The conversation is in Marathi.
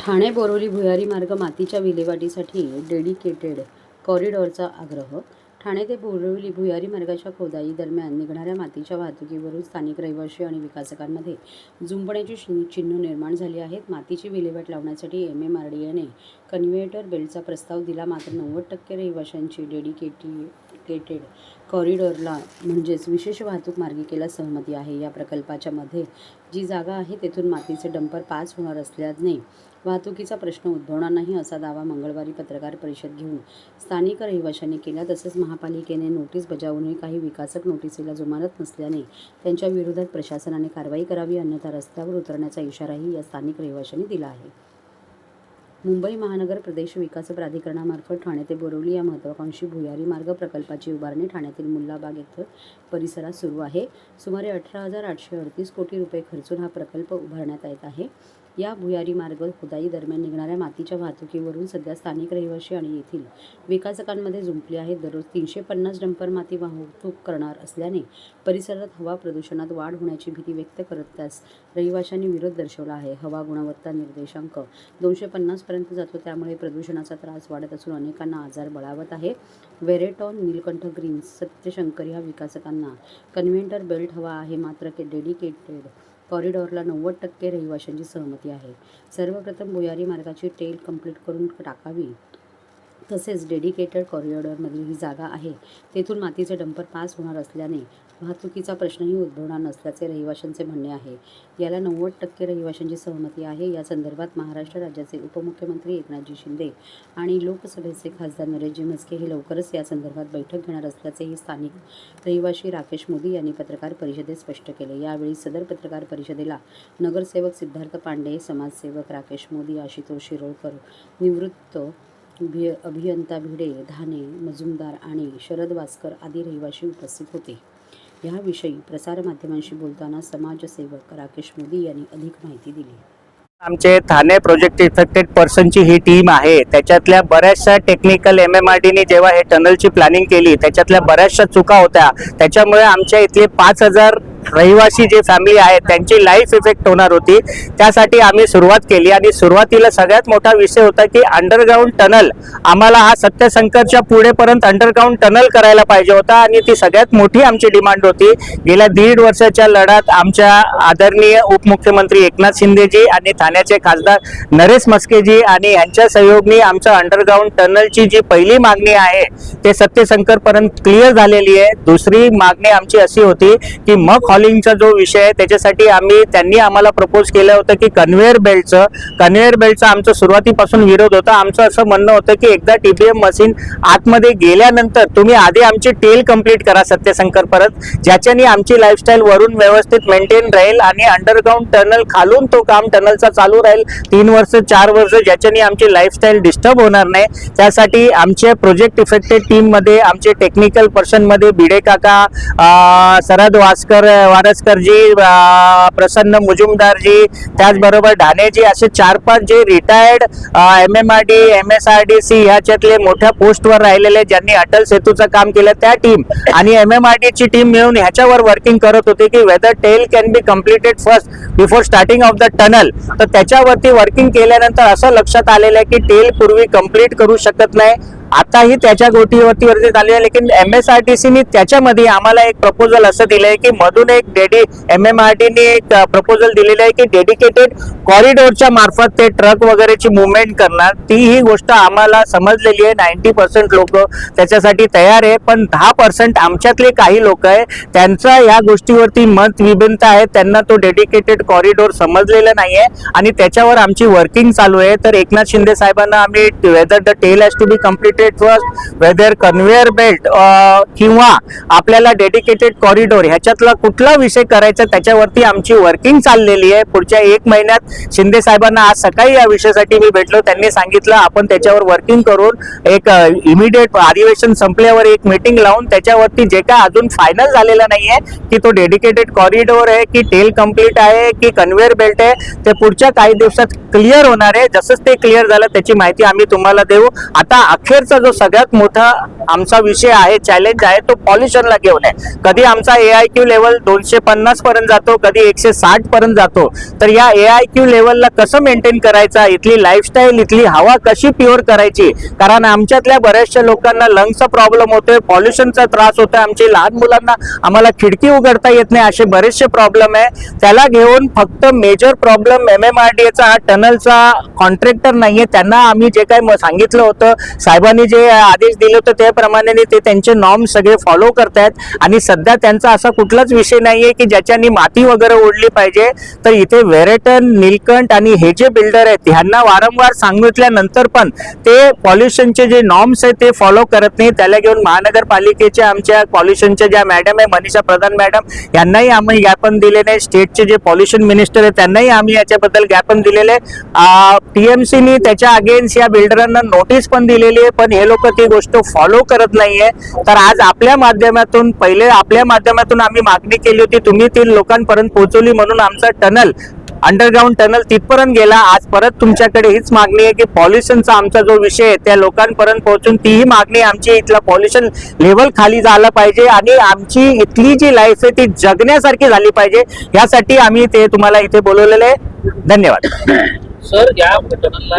ठाणे बोरिवली भुयारी मार्ग मातीच्या विल्हेवाटीसाठी डेडिकेटेड कॉरिडॉरचा आग्रह. ठाणे ते बोरिवली भुयारी मार्गाच्या खोदाई दरम्यान निघणाऱ्या मातीच्या वाहतुकीवरून स्थानिक रहिवासी आणि विकासकांमध्ये जुंपण्याची चिन्ह निर्माण झाली आहेत. मातीची विल्हेवाट लावण्यासाठी MMRDAने कन्व्हेयर बेल्टचा प्रस्ताव दिला, मात्र 90% रहिवाशांची डेडिकेटेड कॉरिडॉरला म्हणजेच विशेष वाहतूक मार्गिकेला सहमती आहे. या प्रकल्पाच्या मध्ये जी जागा आहे तेथून मातीचे डंपर पास होणार असल्याने वाहतुकीचा प्रश्न उद्भवणार नाही, असा दावा मंगळवारी पत्रकार परिषद घेऊन स्थानिक रहिवाशांनी केला. तसेच महापालिकेने नोटीस बजावूनही काही विकासक नोटीसीला जुमानत नसल्याने त्यांच्या विरोधात प्रशासनाने कारवाई करावी, अन्यथा रस्त्यावर उतरण्याचा इशाराही या स्थानिक रहिवाशांनी दिला आहे. मुंबई महानगर प्रदेश विकास प्राधिकरणामार्फत ठाणे ते बोरिवली या महत्त्वाकांक्षी भुयारी मार्ग प्रकल्पाची उभारणी ठाण्यातील मुल्लाबाग येथे परिसरात सुरू आहे. सुमारे 18,838 कोटी रुपये खर्चून हा प्रकल्प उभारण्यात येत आहे. या भुयारी मार्ग खोदाई दरम्यान निघणाऱ्या मातीच्या वाहतुकीवरून सध्या स्थानिक रहिवासी आणि येथील विकासकांमध्ये जुंपले आहेत. दररोज 350 डंपर माती वाहतूक करणार असल्याने परिसरात हवा प्रदूषणात वाढ होण्याची भीती व्यक्त करत त्यास रहिवाशांनी विरोध दर्शवला आहे. हवा गुणवत्ता निर्देशांक 250 पर्यंत जातो, त्यामुळे प्रदूषणाचा त्रास वाढत असून अनेकांना आजार बळावत आहे. वेरेटॉन, नीलकंठ ग्रीन्स, सत्यशंकर या विकासकांना कन्व्हेयर बेल्ट हवा आहे, मात्र डेडिकेटेड कॉरिडॉरला 90% रहिवाशांची सहमती आहे. सर्वप्रथम भुयारी मार्गाची टेल कंप्लीट करून टाकावी, तसेच डेडिकेटेड कॉरिडॉरमधील ही जागा आहे तेथून मातीचे डंपर पास होणार असल्याने वाहतुकीचा प्रश्नही उद्भवणार नसल्याचे रहिवाशांचे म्हणणे आहे. याला 90% रहिवाशांची सहमती आहे. या संदर्भात महाराष्ट्र राज्याचे उपमुख्यमंत्री एकनाथजी शिंदे आणि लोकसभेचे खासदार नरेशजी म्हस्के हे लवकरच या संदर्भात बैठक घेणार असल्याचेही स्थानिक रहिवासी राकेश मोदी यांनी पत्रकार परिषदेत स्पष्ट केले. यावेळी सदर पत्रकार परिषदेला नगरसेवक सिद्धार्थ पांडे, समाजसेवक राकेश मोदी, आशुतोष शिरोळकर, निवृत्त अभियंता भिडे, धाने मजुमदार आणि शरद वासकर आदी रहिवासी उपस्थित होते. याविषयी प्रसारमाध्यमांशी बोलताना समाजसेवक राकेश मोदी यांनी अधिक माहिती दिली. आमचे ठाणे प्रोजेक्ट इफेक्टेड पर्सनची ही टीम आहे. त्याच्यातल्या बऱ्याचशा टेक्निकल MMRDने जेव्हा हे टनलची प्लॅनिंग केली त्याच्यातल्या बऱ्याचशा चुका होत्या. त्याच्यामुळे आमच्या इथले 5,000 रहिवासी जे फॅमिली आहेत त्यांची लाईफ इफेक्ट होणार होती. त्यासाठी आम्ही सुरुवात केली आणि सुरुवातीला सगळ्यात मोठा विषय होता की अंडरग्राउंड टनल, आम्हाला हा सत्यशंकरच्या पुढेपर्यंत अंडरग्राउंड टनल करायला पाहिजे होता आणि ती सगळ्यात मोठी आमची डिमांड होती. गेल्या 1.5 वर्षाच्या लढ्यात आमच्या आदरणीय उपमुख्यमंत्री एकनाथ शिंदेजी आणि ठाण्याचे खासदार नरेश म्हस्केजी आणि यांच्या सहयोगाने आमचं अंडरग्राउंड टनलची जी पहिली मागणी आहे ते सत्यशंकरपर्यंत क्लिअर झालेली आहे. दुसरी मागणी आमची अशी होती की मग हॉलिंगचा जो विषय आहे त्याच्यासाठी त्यांनी आम्हाला प्रपोज केलं होतं की कन्व्हेयर बेल्टचा आमचं सुरुवातीपासून विरोध होता. आमचं असं म्हणणं होतं की एकदा TBM मशीन आतमध्ये गेल्यानंतर तुम्ही आधी आमची टेल कंप्लीट करा सत्यशंकर परत, ज्याच्याने आमची लाईफस्टाईल वरून व्यवस्थित मेंटेन राहील आणि अंडरग्राउंड टनल खालून तो काम टनलचा चालू राहील 3 वर्ष 4 वर्ष, ज्याच्याने आमची लाईफस्टाईल डिस्टर्ब होणार नाही. त्यासाठी आमच्या प्रोजेक्ट इफेक्टेड टीम मध्ये आमचे टेक्निकल पर्सन मध्ये भिडे काका, शरद वारसकरजी, प्रसन्न मुजुमदारजी, त्याचबरोबर ढाणेजी, असे 4-5 जे रिटायर्ड MMRD MSRDC ह्याच्यातले मोठ्या पोस्टवर राहिलेले ज्यांनी अटल सेतूचं काम केलं त्या टीम आणि MMRDची टीम मिळून ह्याच्यावर वर्किंग करत होती की whether tail can be completed first before starting of the tunnel. तर त्याच्यावरती वर्किंग केल्यानंतर असं लक्षात आलेलं आहे की टेल पूर्वी कंप्लीट करू शकत नाही. आताही त्याच्या गोष्टीवरती झालेलं आहे, लेकिन MSRTCने त्याच्यामध्ये आम्हाला एक प्रपोजल असं दिलंय की मधून एक MMRDने एक प्रपोजल दिलेलं आहे की डेडिकेटेड कॉरिडॉरच्या मार्फत ते ट्रक वगैरेची मुवमेंट करणार. ती ही गोष्ट आम्हाला समजलेली आहे. 90% लोक त्याच्यासाठी तयार आहे, पण 10% आमच्यातले काही लोक आहे त्यांचा या गोष्टीवरती मत विभिन्नता आहे. त्यांना तो डेडिकेटेड कॉरिडॉर समजलेला नाहीये आणि त्याच्यावर आमची वर्किंग चालू आहे. तर एकनाथ शिंदे साहेबांना आम्ही whether the tail has to be completed first, whether conveyor belt किंवा आपल्याला डेडिकेटेड कॉरिडॉर ह्याच्यातला कुठला विषय करायचा त्याच्यावरती आमची वर्किंग चाललेली आहे. पुढच्या 1 महिन्यात शिंदे साहेबांना आज सकाळी या विषयासाठी मी भेटलो. त्यांनी सांगितलं आपण त्याच्यावर वर्किंग करून एक इमिडिएट अधिवेशन संपल्यावर एक मीटिंग लावून त्याच्यावरती जे काय अजून फायनल झालेलं नाहीये की तो डेडिकेटेड कॉरिडॉर आहे की टेल कंप्लीट आहे की कन्व्हेयर बेल्ट आहे ते पुढच्या काही दिवसात क्लिअर होणार आहे. जसंच ते क्लिअर झालं त्याची माहिती आम्ही तुम्हाला देऊ. आता अखेरचा जो सगळ्यात मोठा आमचा विषय आहे, चॅलेंज आहे, तो पॉल्युशनला घेऊन आहे. कधी आमचा AIQ लेवल 250 पर्यंत जातो, कधी 160 पर्यंत जातो. तर या AIQ लेवलला कसं मेंटेन करायचा, इथली लाईफस्टाईल, इथली हवा कशी प्युअर करायची, कारण आमच्यातल्या बऱ्याचशा लोकांना लंग्सचा प्रॉब्लेम होतोय, पॉल्युशनचा त्रास होतोय, आमच्या लहान मुलांना आम्हाला खिडकी उघडता येत नाही, असे बरेचसे प्रॉब्लेम आहे. त्याला घेऊन फक्त मेजर प्रॉब्लेम MMRDAचा हा टनलचा कॉन्ट्रॅक्टर नाहीये. त्यांना आम्ही जे काही सांगितलं होतं, साहेबांनी जे आदेश दिले होते त्याप्रमाणे ते त्यांचे नॉर्म सगळे फॉलो करतायत. आणि सध्या त्यांचा असा कुठलाच विषय नाहीये की ज्याच्यानी माती वगैरे ओढली पाहिजे. तर इथे वेरेटन, नीलकंठ आणि हे जे बिल्डर आहेत ह्यांना वारंवार सांगितल्यानंतर पण ते पॉल्युशनचे जे नॉर्म्स आहेत ते फॉलो करत नाही. त्याला घेऊन महानगरपालिकेच्या आमच्या पॉल्युशनच्या ज्या मॅडम आहे, मनीषा प्रधान मॅडम, यांनाही आम्ही ज्ञापन दिलेले, स्टेटचे जे पॉल्युशन मिनिस्टर आहे त्यांनाही आम्ही याच्याबद्दल ज्ञापन दिलेले. TMCनी त्याच्या अगेन्स्ट या बिल्डरांना नोटीस पण दिलेली आहे, पण हे लोक ती गोष्ट फॉलो करत नाहीये. तर आज आपल्या माध्यमातून आम्ही मागणी केली होती, तुम्ही ती लोकांपर्यंत पोहोचवली म्हणून आमचा टनल, अंडरग्राऊंड टनल तिथपर्यंत गेला. आज परत तुमच्याकडे हीच मागणी आहे की पॉल्युशनचा आमचा जो विषय आहे त्या लोकांपर्यंत पोहोचून तीही मागणी आमची, इथला पॉल्युशन लेवल खाली झालं पाहिजे आणि आमची इथली जी लाईफ आहे ती जगण्यासारखी झाली पाहिजे. यासाठी आम्ही ते तुम्हाला इथे बोलवलेले आहे. धन्यवाद सर. या टनलला